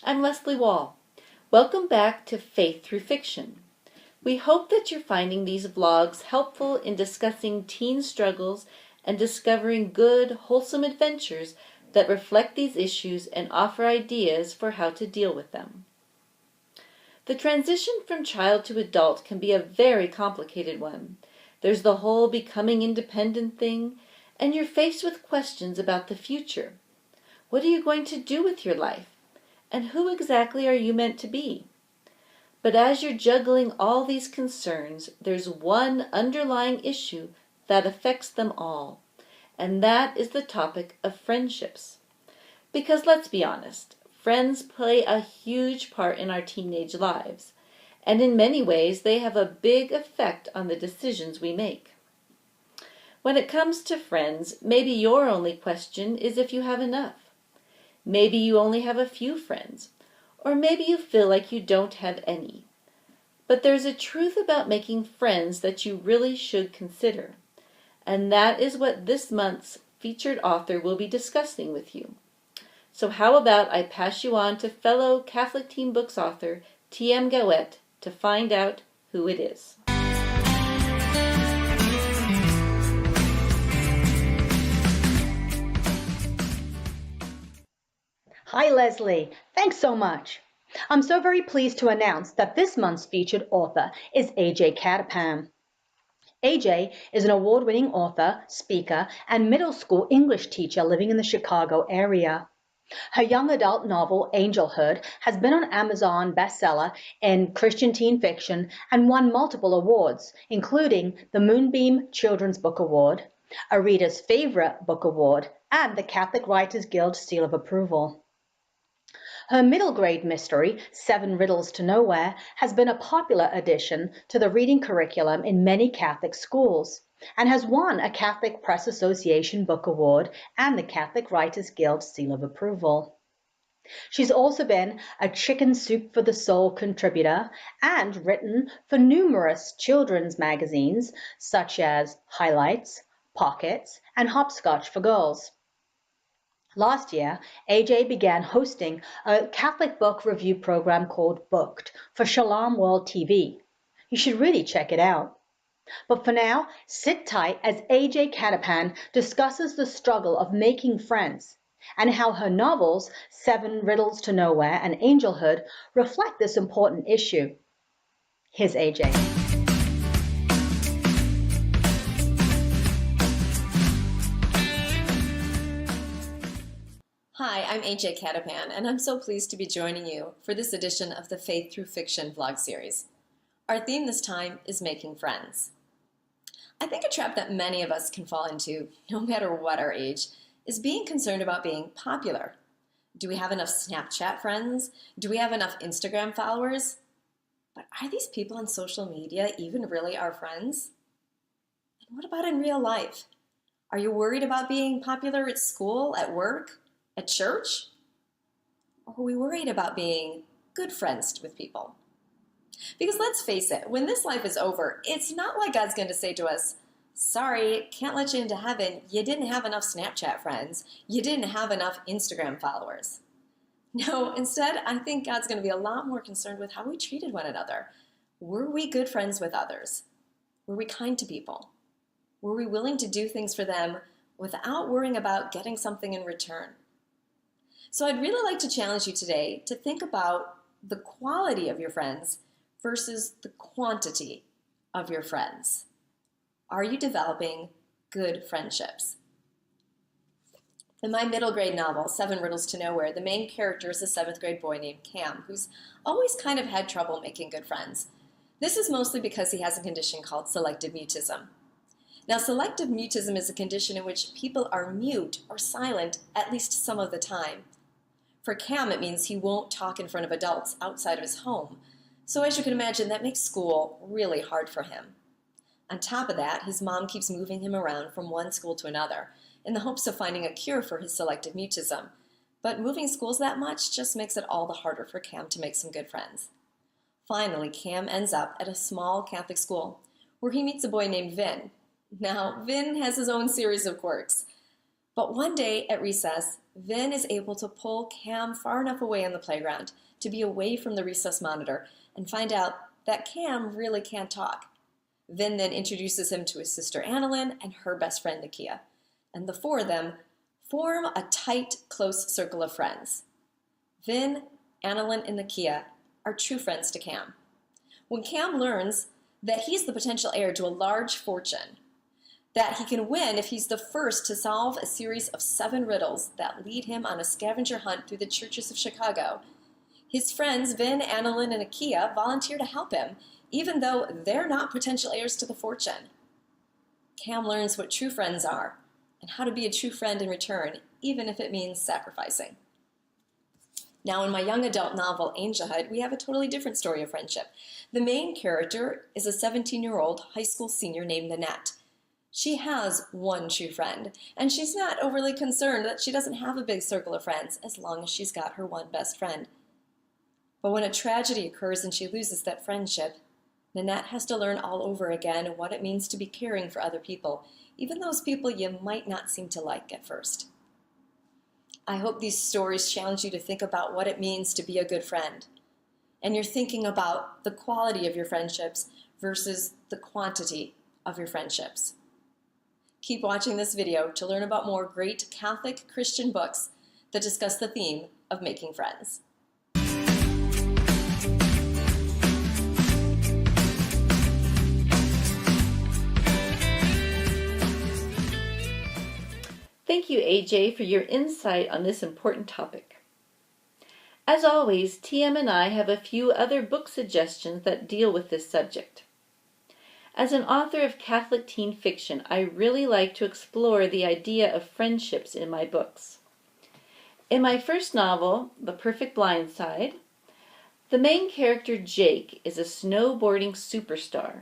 I'm Leslea Wahl. Welcome back to Faith Through Fiction. We hope that you're finding these vlogs helpful in discussing teen struggles and discovering good, wholesome adventures that reflect these issues and offer ideas for how to deal with them. The transition from child to adult can be a very complicated one. There's the whole becoming independent thing, and you're faced with questions about the future. What are you going to do with your life? And who exactly are you meant to be? But as you're juggling all these concerns, there's one underlying issue that affects them all, and that is the topic of friendships. Because let's be honest, friends play a huge part in our teenage lives, and in many ways they have a big effect on the decisions we make. When it comes to friends, maybe your only question is if you have enough. Maybe you only have a few friends, or maybe you feel like you don't have any. But there's a truth about making friends that you really should consider, and that is what this month's featured author will be discussing with you. So how about I pass you on to fellow Catholic Teen Books author T.M. Gaouetter to find out who it is. Hi, Leslea. Thanks so much. I'm so very pleased to announce that this month's featured author is A.J. Cattapan. A.J. is an award-winning author, speaker, and middle school English teacher living in the Chicago area. Her young adult novel, Angelhood, has been on Amazon bestseller in Christian teen fiction and won multiple awards, including the Moonbeam Children's Book Award, a Reader's Favorite Book Award, and the Catholic Writers Guild Seal of Approval. Her middle grade mystery, 7 Riddles to Nowhere, has been a popular addition to the reading curriculum in many Catholic schools and has won a Catholic Press Association Book Award and the Catholic Writers Guild Seal of Approval. She's also been a Chicken Soup for the Soul contributor and written for numerous children's magazines such as Highlights, Pockets, and Hopscotch for Girls. Last year, AJ began hosting a Catholic book review program called Booked for Shalom World TV. You should really check it out. But for now, sit tight as AJ Cattapan discusses the struggle of making friends and how her novels, 7 Riddles to Nowhere and Angelhood, reflect this important issue. Here's AJ. Hi, I'm AJ Cattapan, and I'm so pleased to be joining you for this edition of the Faith Through Fiction vlog series. Our theme this time is making friends. I think a trap that many of us can fall into, no matter what our age, is being concerned about being popular. Do we have enough Snapchat friends? Do we have enough Instagram followers? But are these people on social media even really our friends? And what about in real life? Are you worried about being popular at school, at work, at church? Or are we worried about being good friends with people? Because let's face it, when this life is over, it's not like God's going to say to us, sorry, can't let you into heaven. You didn't have enough Snapchat friends. You didn't have enough Instagram followers. No, instead, I think God's going to be a lot more concerned with how we treated one another. Were we good friends with others? Were we kind to people? Were we willing to do things for them without worrying about getting something in return? So I'd really like to challenge you today to think about the quality of your friends versus the quantity of your friends. Are you developing good friendships? In my middle grade novel, 7 Riddles to Nowhere, the main character is a 7th grade boy named Cam, who's always kind of had trouble making good friends. This is mostly because he has a condition called selective mutism. Now, selective mutism is a condition in which people are mute or silent at least some of the time. For Cam, it means he won't talk in front of adults outside of his home. So as you can imagine, that makes school really hard for him. On top of that, his mom keeps moving him around from one school to another in the hopes of finding a cure for his selective mutism. But moving schools that much just makes it all the harder for Cam to make some good friends. Finally, Cam ends up at a small Catholic school where he meets a boy named Vin. Now, Vin has his own series of quirks. But one day at recess, Vin is able to pull Cam far enough away on the playground to be away from the recess monitor and find out that Cam really can't talk. Vin then introduces him to his sister Annalyn and her best friend Nakia, and the four of them form a tight, close circle of friends. Vin, Annalyn, and Nakia are true friends to Cam. When Cam learns that he's the potential heir to a large fortune, that he can win if he's the first to solve a series of 7 riddles that lead him on a scavenger hunt through the churches of Chicago, his friends Vin, Annalyn, and Nakia volunteer to help him, even though they're not potential heirs to the fortune. Cam learns what true friends are and how to be a true friend in return, even if it means sacrificing. Now, in my young adult novel, Angelhood, we have a totally different story of friendship. The main character is a 17-year-old high school senior named Nanette. She has one true friend, and she's not overly concerned that she doesn't have a big circle of friends as long as she's got her one best friend. But when a tragedy occurs and she loses that friendship, Nanette has to learn all over again what it means to be caring for other people, even those people you might not seem to like at first. I hope these stories challenge you to think about what it means to be a good friend. And you're thinking about the quality of your friendships versus the quantity of your friendships. Keep watching this video to learn about more great Catholic Christian books that discuss the theme of making friends. Thank you, AJ, for your insight on this important topic. As always, TM and I have a few other book suggestions that deal with this subject. As an author of Catholic teen fiction, I really like to explore the idea of friendships in my books. In my first novel, The Perfect Blindside, the main character Jake is a snowboarding superstar.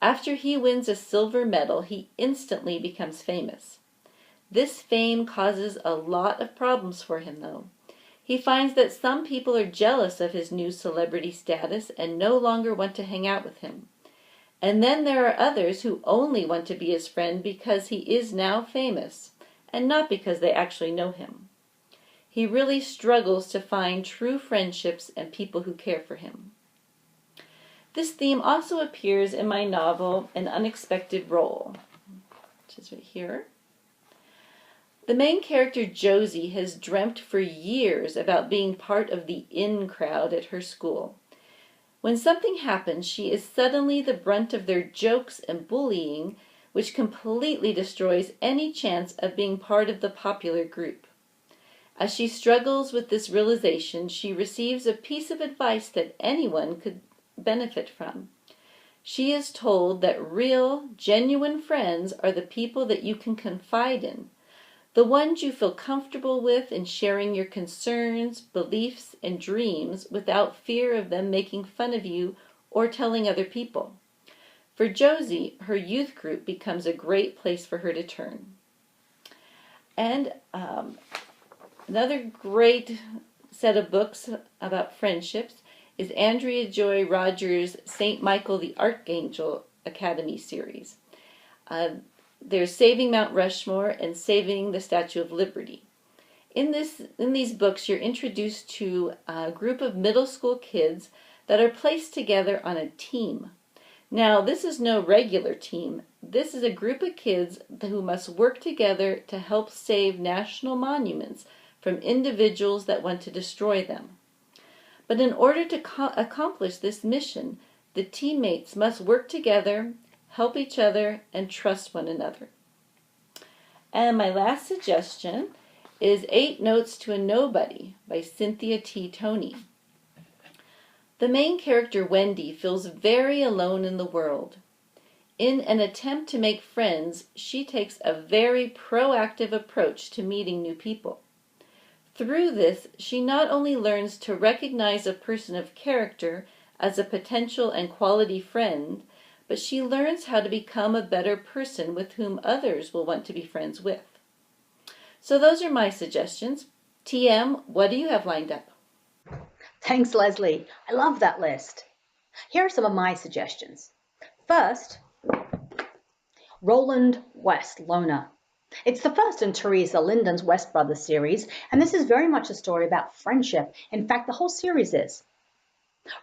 After he wins a silver medal, he instantly becomes famous. This fame causes a lot of problems for him, though. He finds that some people are jealous of his new celebrity status and no longer want to hang out with him. And then there are others who only want to be his friend because he is now famous, and not because they actually know him. He really struggles to find true friendships and people who care for him. This theme also appears in my novel, An Unexpected Role, which is right here. The main character, Josie, has dreamt for years about being part of the in crowd at her school. When something happens, she is suddenly the brunt of their jokes and bullying, which completely destroys any chance of being part of the popular group. As she struggles with this realization, she receives a piece of advice that anyone could benefit from. She is told that real, genuine friends are the people that you can confide in, the ones you feel comfortable with in sharing your concerns, beliefs, and dreams without fear of them making fun of you or telling other people. For Josie, her youth group becomes a great place for her to turn. And another great set of books about friendships is Andrea Joy Rodgers' St. Michael the Archangel Academy series. There's Saving Mount Rushmore and Saving the Statue of Liberty. In these books, you're introduced to a group of middle school kids that are placed together on a team. Now, this is no regular team. This is a group of kids who must work together to help save national monuments from individuals that want to destroy them. But in order to accomplish this mission, the teammates must work together, help each other, and trust one another. And my last suggestion is 8 Notes to a Nobody by Cynthia T. Toney. The main character, Wendy, feels very alone in the world. In an attempt to make friends, she takes a very proactive approach to meeting new people. Through this, she not only learns to recognize a person of character as a potential and quality friend, but she learns how to become a better person with whom others will want to be friends with. So those are my suggestions. TM, what do you have lined up? Thanks, Leslea. I love that list. Here are some of my suggestions. First, Roland West Loner. It's the first in Theresa Linden's West Brothers series, and this is very much a story about friendship. In fact, the whole series is.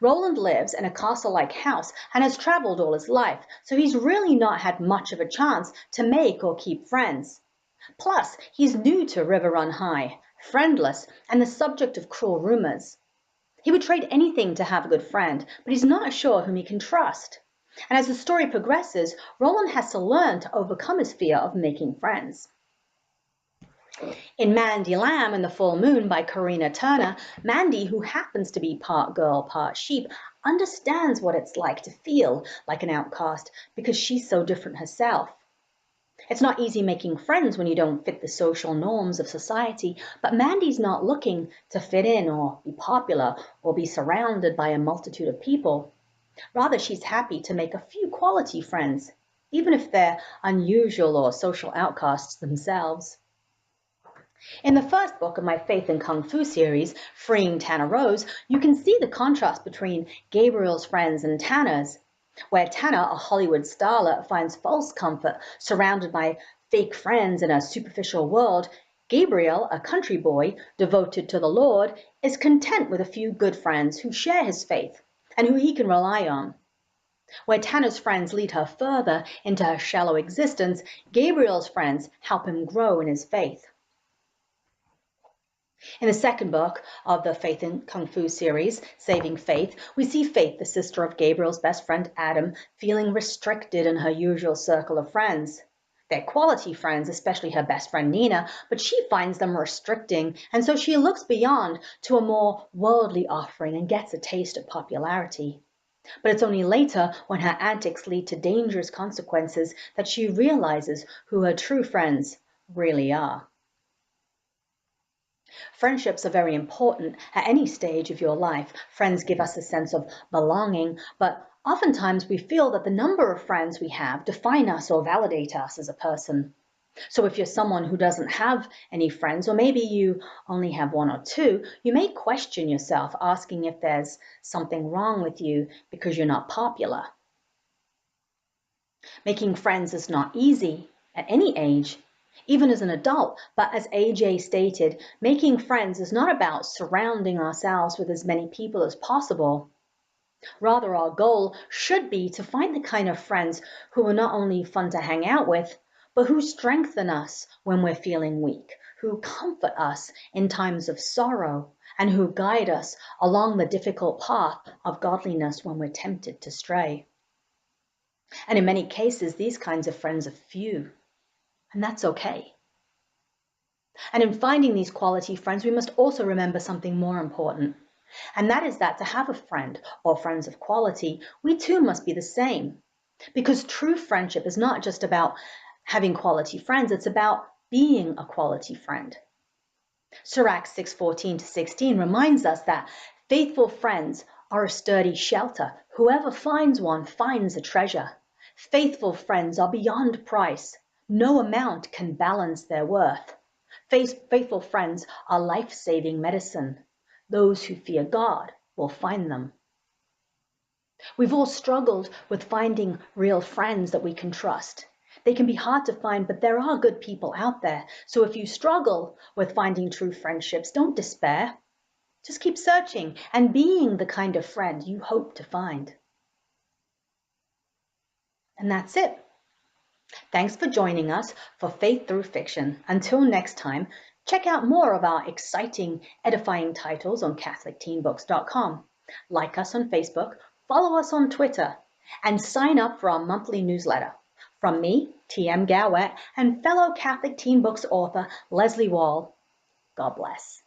Roland lives in a castle-like house and has traveled all his life, so he's really not had much of a chance to make or keep friends. Plus, he's new to River Run High, friendless, and the subject of cruel rumors. He would trade anything to have a good friend, but he's not sure whom he can trust. And as the story progresses, Roland has to learn to overcome his fear of making friends. In Mandy Lamb and the Full Moon by Corinna Turner, Mandy, who happens to be part girl, part sheep, understands what it's like to feel like an outcast because she's so different herself. It's not easy making friends when you don't fit the social norms of society, but Mandy's not looking to fit in or be popular or be surrounded by a multitude of people. Rather, she's happy to make a few quality friends, even if they're unusual or social outcasts themselves. In the first book of my Faith in Kung Fu series, Freeing Tanner Rose, you can see the contrast between Gabriel's friends and Tanner's. Where Tanner, a Hollywood starlet, finds false comfort surrounded by fake friends in a superficial world, Gabriel, a country boy devoted to the Lord, is content with a few good friends who share his faith and who he can rely on. Where Tanner's friends lead her further into her shallow existence, Gabriel's friends help him grow in his faith. In the second book of the Faith in Kung Fu series, Saving Faith, we see Faith, the sister of Gabriel's best friend Adam, feeling restricted in her usual circle of friends. They're quality friends, especially her best friend Nina, but she finds them restricting, and so she looks beyond to a more worldly offering and gets a taste of popularity. But it's only later, when her antics lead to dangerous consequences, that she realizes who her true friends really are. Friendships are very important at any stage of your life. Friends give us a sense of belonging, but oftentimes we feel that the number of friends we have define us or validate us as a person. So if you're someone who doesn't have any friends, or maybe you only have one or two, you may question yourself, asking if there's something wrong with you because you're not popular. Making friends is not easy at any age, even as an adult, but as AJ stated, making friends is not about surrounding ourselves with as many people as possible. Rather, our goal should be to find the kind of friends who are not only fun to hang out with, but who strengthen us when we're feeling weak, who comfort us in times of sorrow, and who guide us along the difficult path of godliness when we're tempted to stray. And in many cases, these kinds of friends are few. And that's okay. And in finding these quality friends, we must also remember something more important. And that is that to have a friend or friends of quality, we too must be the same. Because true friendship is not just about having quality friends, it's about being a quality friend. Sirach 6:14-16 reminds us that faithful friends are a sturdy shelter. Whoever finds one finds a treasure. Faithful friends are beyond price. No amount can balance their worth. Faithful friends are life-saving medicine. Those who fear God will find them. We've all struggled with finding real friends that we can trust. They can be hard to find, but there are good people out there. So if you struggle with finding true friendships, don't despair. Just keep searching and being the kind of friend you hope to find. And that's it. Thanks for joining us for Faith Through Fiction. Until next time, check out more of our exciting, edifying titles on CatholicTeenBooks.com. Like us on Facebook, follow us on Twitter, and sign up for our monthly newsletter. From me, T.M. Gaouetter, and fellow Catholic Teen Books author Leslea Wahl, God bless.